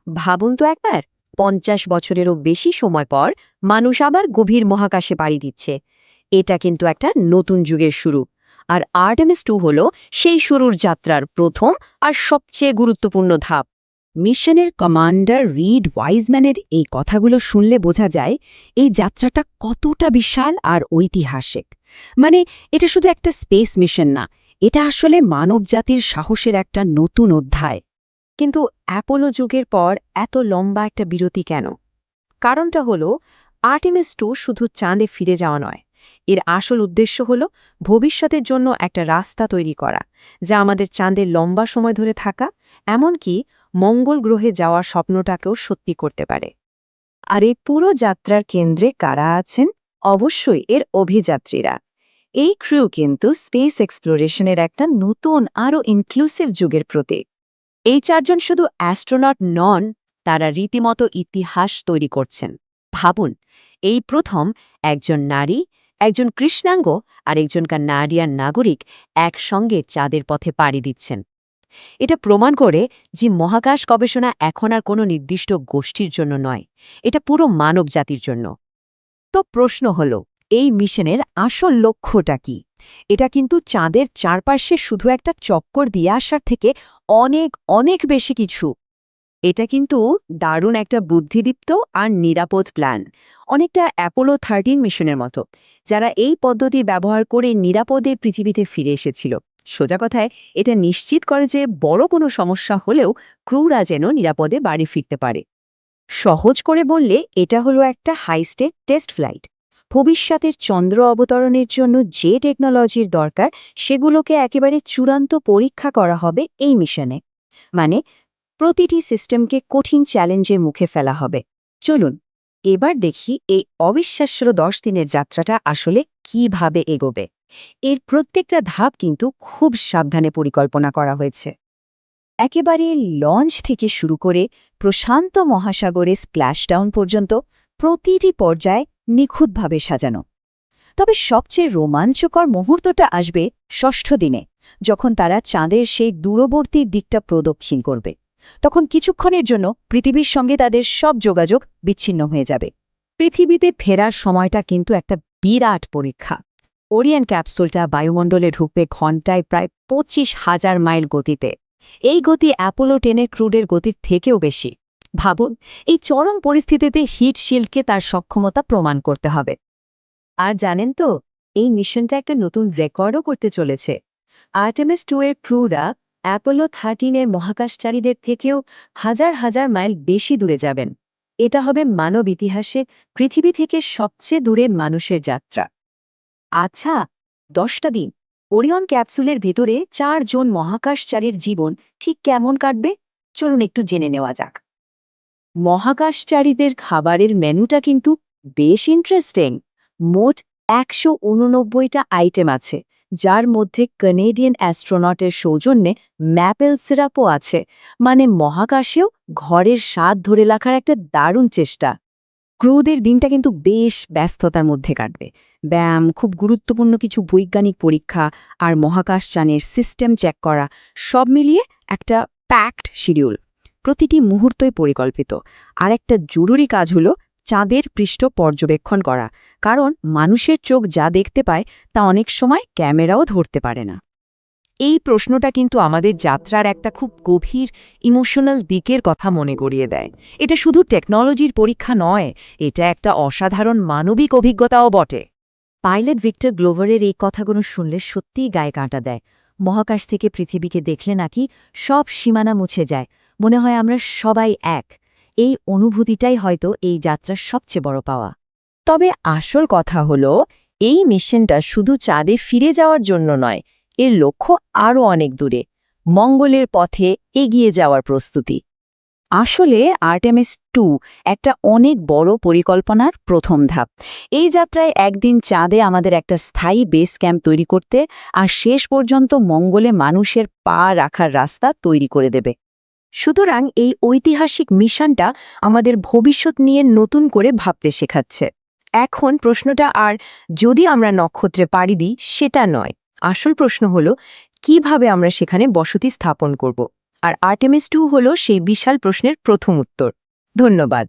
ভাবুন তো একবার, 50 বছরেরও বেশি সময় পর মানুষ আবার গভীর মহাকাশে পাড়ি দিচ্ছে। এটা কিন্তু একটা নতুন যুগের শুরু। আর আর্টেমিস 2 হল সেই শুরুর যাত্রার প্রথম আর সবচেয়ে গুরুত্বপূর্ণ ধাপ। মিশনের কমান্ডার রিড ওয়াইজম্যানের এই কথাগুলো শুনলে বোঝা যায় এই যাত্রাটা কতটা বিশাল আর ঐতিহাসিক। মানে, এটা শুধু একটা স্পেস মিশন না, এটা আসলে মানবজাতির সাহসের একটা নতুন অধ্যায়। কিন্তু অ্যাপোলো যুগের পর এত লম্বা একটা বিরতি কেন? কারণটা হলো, আর্টেমিস 2 শুধু চাঁদে ফিরে যাওয়া নয়। এর আসল উদ্দেশ্য হলো ভবিষ্যতের জন্য একটা রাস্তা তৈরি করা, যা আমাদের চাঁদে লম্বা সময় ধরে থাকা, এমনকি মঙ্গল গ্রহে যাওয়ার স্বপ্নটাকেও সত্যি করতে পারে। আর এই পুরো যাত্রার কেন্দ্রে কারা আছেন? অবশ্যই এর অভিযাত্রীরা। এই ক্রু কিন্তু স্পেস এক্সপ্লোরেশনের একটা নতুন আরও ইনক্লুসিভ যুগের প্রতীক। এই চারজন শুধু অ্যাস্ট্রোনট নন, তারা রীতিমতো ইতিহাস তৈরি করছেন। ভাবুন, এই প্রথম একজন নারী, একজন কৃষ্ণাঙ্গ আর একজন কানাডিয়ান নাগরিক একসঙ্গে চাঁদের পথে পাড়ি দিচ্ছেন। এটা প্রমাণ করে যে মহাকাশ গবেষণা এখন আর কোনো নির্দিষ্ট গোষ্ঠীর জন্য নয়, এটা পুরো মানব জাতির জন্য। তো প্রশ্ন হলো, এই মিশনের আসল লক্ষ্যটা কি? এটা কিন্তু চাঁদের চারপাশে শুধু একটা চক্কর দিয়ে আসার থেকে অনেক অনেক বেশি কিছু। এটা কিন্তু দারুণ একটা বুদ্ধিদীপ্ত আর নিরাপদ প্ল্যান, অনেকটা অ্যাপোলো 13 মিশনের মতো, যারা এই পদ্ধতি ব্যবহার করে নিরাপদে পৃথিবীতে ফিরে এসেছিল। সোজা কথায়, এটা নিশ্চিত করে যে বড় কোনো সমস্যা হলেও ক্রুরা যেন নিরাপদে বাড়ি ফিরতে পারে। সহজ করে বললে, এটা হলো একটা হাইস্টেক টেস্ট ফ্লাইট। ভবিষ্যতের চন্দ্র অবতরণের জন্য যে টেকনোলজির দরকার, সেগুলোকে একেবারে চূড়ান্ত পরীক্ষা করা হবে এই মিশনে। মানে, প্রতিটি সিস্টেমকে কঠিন চ্যালেঞ্জের মুখে ফেলা হবে। চলুন এবার দেখি এই অবিশ্বাস্য 10 দিনের যাত্রাটা আসলে কিভাবে এগোবে। এর প্রত্যেকটা ধাপ কিন্তু খুব সাবধানে পরিকল্পনা করা হয়েছে। একেবারে লঞ্চ থেকে শুরু করে প্রশান্ত মহাসাগরে স্প্ল্যাশডাউন পর্যন্ত প্রতিটি পর্যায়ে নিখুঁতভাবে সাজানো। তবে সবচেয়ে রোমাঞ্চকর মুহূর্তটা আসবে ষষ্ঠ দিনে, যখন তারা চাঁদের সেই দূরবর্তী দিকটা প্রদক্ষিণ করবে। তখন কিছুক্ষণের জন্য পৃথিবীর সঙ্গে তাদের সব যোগাযোগ বিচ্ছিন্ন হয়ে যাবে। পৃথিবীতে ফেরার সময়টা কিন্তু একটা বিরাট পরীক্ষা। ওরিয়ন ক্যাপসুলটা বায়ুমণ্ডলে ঢুকবে ঘণ্টায় প্রায় 25,000 মাইল গতিতে। এই গতি অ্যাপোলো 10-এর ক্রুডের গতির থেকেও বেশি। ভাবুন, এই চরম পরিস্থিতিতে হিট শিল্ডকে তার সক্ষমতা প্রমাণ করতে হবে। আর জানেন তো, এই মিশনটা একটা নতুন রেকর্ডও করতে চলেছে। আর্টেমিস 2 এর ক্রুরা অ্যাপোলো 13-এর মহাকাশচারীদের থেকেও হাজার হাজার মাইল বেশি দূরে যাবেন। এটা হবে মানব ইতিহাসে পৃথিবী থেকে সবচেয়ে দূরে মানুষের যাত্রা। আচ্ছা, 10টা দিন ওরিয়ন ক্যাপসুলের ভেতরে 4 জন মহাকাশচারীর জীবন ঠিক কেমন কাটবে, চলুন একটু জেনে নেওয়া যাক। মহাকাশচারীদের খাবারের মেনুটা কিন্তু বেশ ইন্টারেস্টিং। মোট 189টা আইটেম আছে, যার মধ্যে কানেডিয়ান অ্যাস্ট্রোনটের সৌজন্যে ম্যাপেল সিরাপও আছে। মানে, মহাকাশেও ঘরের স্বাদ ধরে রাখার একটা দারুণ চেষ্টা। ক্রুদের দিনটা কিন্তু বেশ ব্যস্ততার মধ্যে কাটবে। ব্যায়াম, খুব গুরুত্বপূর্ণ কিছু বৈজ্ঞানিক পরীক্ষা আর মহাকাশযানের সিস্টেম চেক করা, সব মিলিয়ে একটা প্যাকড শিডিউল। প্রতিটি মুহূর্তই পরিকল্পিত। আর একটা জরুরি কাজ হলো চাঁদের পৃষ্ঠ পর্যবেক্ষণ করা, কারণ মানুষের চোখ যা দেখতে পায় তা অনেক সময় ক্যামেরাও ধরতে পারে না। এই প্রশ্নটা কিন্তু আমাদের যাত্রার একটা খুব গভীর ইমোশনাল দিকের কথা মনে করিয়ে দেয়। এটা শুধু টেকনোলজির পরীক্ষা নয়, এটা একটা অসাধারণ মানবিক অভিজ্ঞতাও বটে। পাইলট ভিক্টর গ্লোভারের এই কথাগুলো শুনলে সত্যিই গায়ে কাঁটা দেয়। মহাকাশ থেকে পৃথিবীকে দেখলে নাকি সব সীমানা মুছে যায়, মনে হয় আমরা সবাই এক। এই অনুভূতিটাই হয়তো এই যাত্রার সবচেয়ে বড় পাওয়া। তবে আসল কথা হলো, এই মিশনটা শুধু চাঁদে ফিরে যাওয়ার জন্য নয়, এর লক্ষ্য আরও অনেক দূরে, মঙ্গলের পথে এগিয়ে যাওয়ার প্রস্তুতি। আসলে আর্টেমিস 2 একটা অনেক বড় পরিকল্পনার প্রথম ধাপ। এই যাত্রায় একদিন চাঁদে আমাদের একটা স্থায়ী বেস ক্যাম্প তৈরি করতে আর শেষ পর্যন্ত মঙ্গলে মানুষের পা রাখার রাস্তা তৈরি করে দেবে। সুতরাং এই ঐতিহাসিক মিশনটা আমাদের ভবিষ্যৎ নিয়ে নতুন করে ভাবতে শেখাচ্ছে। এখন প্রশ্নটা আর যদি আমরা নক্ষত্রে পাড়ি দিই সেটা নয়, আসল প্রশ্ন হলো কিভাবে আমরা সেখানে বসতি স্থাপন করব। আর আর্টেমিস 2 হলো সেই বিশাল প্রশ্নের প্রথম উত্তর। ধন্যবাদ।